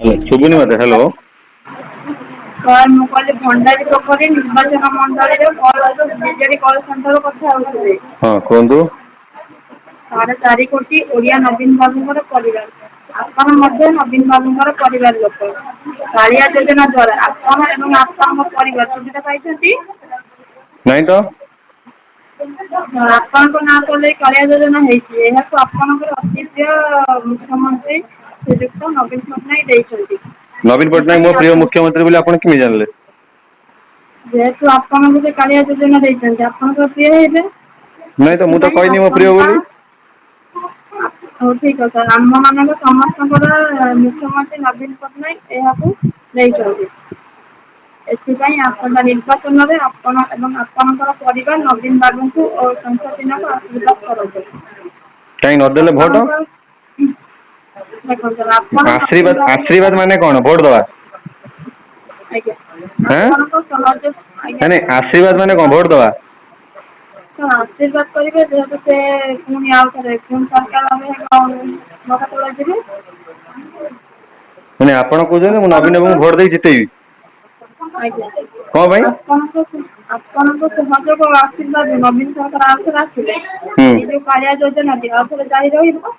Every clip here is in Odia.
ଶୁଭୁନି ମତେ। ହ୍ୟାଲୋ ସାର୍ ମୁଁ କହିଲି ଭଣ୍ଡାରୀ ପୋଖରୀ ନିର୍ବାଚନ ମଣ୍ଡଳୀରେ ବିଜେଡି କଳ ସେଣ୍ଟର କଥା ହଉଥିଲି। ହଁ କୁହନ୍ତୁ। 4.5 କୋଟି ଓଡ଼ିଆ ନବୀନ ବାବୁଙ୍କର ପରିବାର। ଆପଣ ମଧ୍ୟ ନବୀନ ବାବୁଙ୍କର ପରିବାର ଲୋକ। କାଳିଆ ଯୋଜନା ଦ୍ୱାରା ଆପଣ ଏବଂ ଆପଣଙ୍କ ପରିବାର ସୁବିଧା ପାଇଛନ୍ତି? ନାଇଁ ତ। ଆପଣଙ୍କ ନାଁ କଲେ କାଳିଆ ଯୋଜନା ହେଇଛି। ଏହାକୁ ଆପଣଙ୍କର ଅତି ପ୍ରିୟ ମୁଖ୍ୟମନ୍ତ୍ରୀ ଶ୍ରୀଯୁକ୍ତ ନବୀନ ପଟ୍ଟନାୟକ ଦେଇଛନ୍ତି। ନବୀନ ପଟ୍ଟନାୟକ ମୋ ସେଥିପାଇଁ ପ୍ରିୟ ମୁଖ୍ୟମନ୍ତ୍ରୀ ବୋଲି ଆପଣ କେମିତି ଜାଣିଲେ? ଯେହେତୁ ଆପଣଙ୍କୁ ସେ କାଳିଆ ଯୋଜନା ଦେଇଛନ୍ତି ଆପଣଙ୍କ ପ୍ରିୟ ହେବେ। ନାଇଁ ତ, ମୁଁ ତ ସେଥିପାଇଁ କହିନି ମୋ ପ୍ରିୟ ବୋଲି। ହଉ ଠିକ ଅଛି। ଆମ ମାନଙ୍କ ସମସ୍ତଙ୍କର ମୁଖ୍ୟମନ୍ତ୍ରୀ ନବୀନ ପଟ୍ଟନାୟକ ଏହାକୁ ଦେଇଛନ୍ତି। ଏଥିପାଇଁ ଆସନ୍ତା ନିର୍ବାଚନରେ ଆପଣ ଏବଂ ଆପଣଙ୍କର ପରିବାର ନବୀନ ବାବୁଙ୍କୁ ଓ ସଂସଦ ଆଶୀର୍ବାଦ କରନ୍ତୁ। କାହିଁ ନଦେଲେ ଭୋଟ? ଆପଣଙ୍କ ଦେଖନ୍ତୁ ଆପଣ ନବୀନ ଆଶୀର୍ବାଦ ବାବୁଙ୍କ ଆଶୀର୍ବାଦ ମାନେ କଣ? ଭୋଟ ଦବା? ଆଜ୍ଞା ଆଁ ଆପଣଙ୍କ ସହଜ ଆଜ୍ଞା ନାଇଁ ଆଶୀର୍ବାଦ ମାନେ କଣ? ଭୋଟ ଦବା? ହଁ ଆଶୀର୍ବାଦ କରିବେ ଯେହେତୁ ସେ ପୁଣି ଆଉ ଥରେ ସରକାର ଯିବେ। ମାନେ ଆପଣ କହୁଛନ୍ତି ମୁଁ ନବୀନ ବାବୁଙ୍କୁ ଭୋଟ ଦେଇ ଜିତେଇବି? ଆଜ୍ଞା କଣ ପାଇଁ? ଆପଣଙ୍କ ସହଯୋଗ ଆଶୀର୍ବାଦ ନବୀନ ସରକାର ଆଉ ଥରେ ଆସିଲେ ହୁଁ ଏଇ ଯୋଉ କାଳିଆ ଯୋଜନାଟି ଆଉ ଥରେ ଜାରି ରହିବ।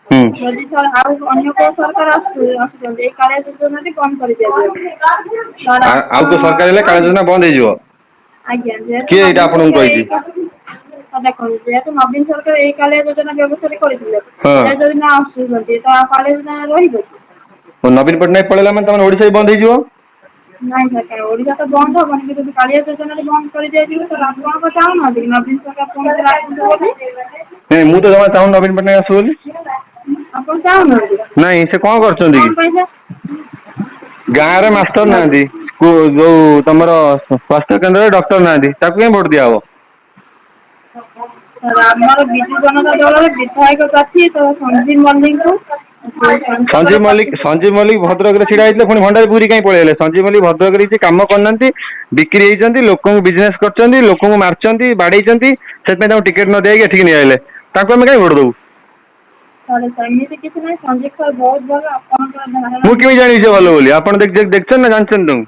ହୁଁ ଯଦି ଆଉ ଅନ୍ୟ କୋଉ ସରକାର ଆସୁଛନ୍ତି ଏଇ କାଳିଆ ଯୋଜନାଟି ବନ୍ଦ କରିଦିଆଯିବ। ଆଉ କୋଉ ସରକାର ହେଲେ କାଳିଆ ଯୋଜନା ବନ୍ଦ ହେଇଯିବ? ଆଜ୍ଞା ଯେହେତୁ କିଏ ଏଇଟା ନବୀନ ଆପଣଙ୍କୁ ସରକାର କହିଛି? ଦେଖନ୍ତୁ ଯେହେତୁ ନବୀନ ସରକାର ଏଇ କାଳିଆ ଯୋଜନା ବ୍ୟବସ୍ଥା କରିଥିଲେ ହଁ ସେ ଯୋଜନା ଆସୁଛନ୍ତି ତ କାଳିଆ ଯୋଜନା ରହିବ କି? ନବୀନ ପଟ୍ଟନାୟକ ପଳେଇଲା ମାନେ ତମର ଓଡିଶା ବି ବନ୍ଦ ହେଇଯିବ? ନାଇଁ ସାର୍ ଓଡିଶା ତ ବନ୍ଦ ହବନି କିନ୍ତୁ ଯଦି କାଳିଆ ଯୋଜନାରେ ବନ୍ଦ କରିଦିଆଯିବ ତ ଆପଣ କଣ ଚାହୁଁନାହାନ୍ତି କି ନବୀନ ସରକାର ପୁଣି ଆସନ୍ତୁ ବୋଲି? ନାଇଁ ମୁଁ ତ ଜମା ଚାହୁଁନି ନବୀନ ପଟ୍ଟନାୟକ ଆସୁ ବୋଲି। ଆପଣ ଚାହୁଁନାହାନ୍ତି? ନାଇଁ ସେ କଣ କରୁଛନ୍ତି କି? କଣ ପାଇଁ ସାର୍? ଗାଁରେ ମାଷ୍ଟର ନାହାନ୍ତି। ଯୋଉ ତମର ସ୍ୱାସ୍ଥ୍ୟ କେନ୍ଦ୍ରରେ ଡକ୍ଟର ନାହାନ୍ତି ତାକୁ କାଇଁ ଭୋଟ ଦିଆହବ? ଆମର ବିଜୁ ଜନତା ଦଳର ବିଧାୟକ ପ୍ରାର୍ଥୀ ତ ସଞ୍ଜୀବ ମଲ୍ଲିକଙ୍କୁ ସଞ୍ଜୀବ ମଲ୍ଲିକ ଭଦ୍ରକରେ ଛିଡା ହେଇଥିଲେ ପୁଣି ଭଣ୍ଡାରୀ ପୁରୀ କାଇଁ ପଳେଇଲେ? ସଞ୍ଜୀବ ମଲ୍ଲିକ ଭଦ୍ରକରେ କିଛି କାମ କରିନାହାନ୍ତି। ବିକ୍ରି ହେଇଛନ୍ତି, ଲୋକଙ୍କୁ ବିଜନେସ କରିଛନ୍ତି, ଲୋକଙ୍କୁ ମାରିଛନ୍ତି, ବାଡେଇଛନ୍ତି। ସେଥିପାଇଁ ତାଙ୍କୁ ଟିକେଟ ନ ଦେଇକି ଏଠିକି ନେଇ ଆଇଲେ। ତାଙ୍କୁ ଆମେ କାଇଁ ଭୋଟ ଦବୁ? ସେମିତି କିଛି ନାହିଁ ସଞ୍ଜୀବ ସାର୍ ବହୁତ ଭଲ ଆପଣଙ୍କର ଧାରଣା ମୁଁ କେମିତି ବହୁତ ଜାଣିବି ସେ ଭଲ ଭଲ। ବୋଲି? ଆପଣ ଦେଖିଛନ୍ତି ନା ଜାଣିଛନ୍ତି ତାଙ୍କୁ?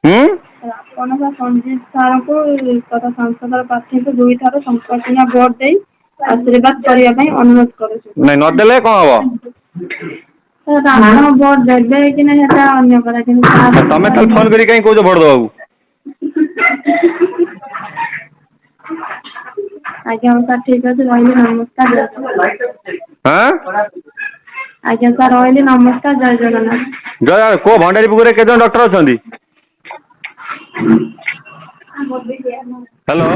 ହୁଁ। ଆପଣ ସଞ୍ଜୀବ ସାରଙ୍କୁ ତଥା ସଂସଦର ପ୍ରାର୍ଥୀଙ୍କୁ ଦୁଇଥର ସଂସଦୀୟ ଭୋଟ ଦେଇ ଆଶୀର୍ବାଦ କରିବା ପାଇଁ ଅନୁରୋଧ କରୁଛୁ। ନାଇଁ ନଦେଲେ କଣ ହବ? ଆପଣ ଭୋଟ ଦେବେ କି ନାହିଁ ସେଟା ଅନ୍ୟ କଥା ତମେ ତାହେଲେ ଫୋନ କରି କାଇଁ କହୁଛ ଭୋଟ ଦବାକୁ? ଆଜ୍ଞା ସାର୍ ଠିକ ଅଛି ରହିଲି ନମସ୍କାର। ଆଁ ଆଜ୍ଞା ସାର୍ ରହିଲି ନମସ୍କାର ଜୟ ଜଗନ୍ନାଥ। କୋଉ ଭଣ୍ଡାରୀ ପୋଖରୀରେ କେତେ ଜଣ ଡକ୍ଟର ଅଛନ୍ତି? ହ୍ୟାଲୋ।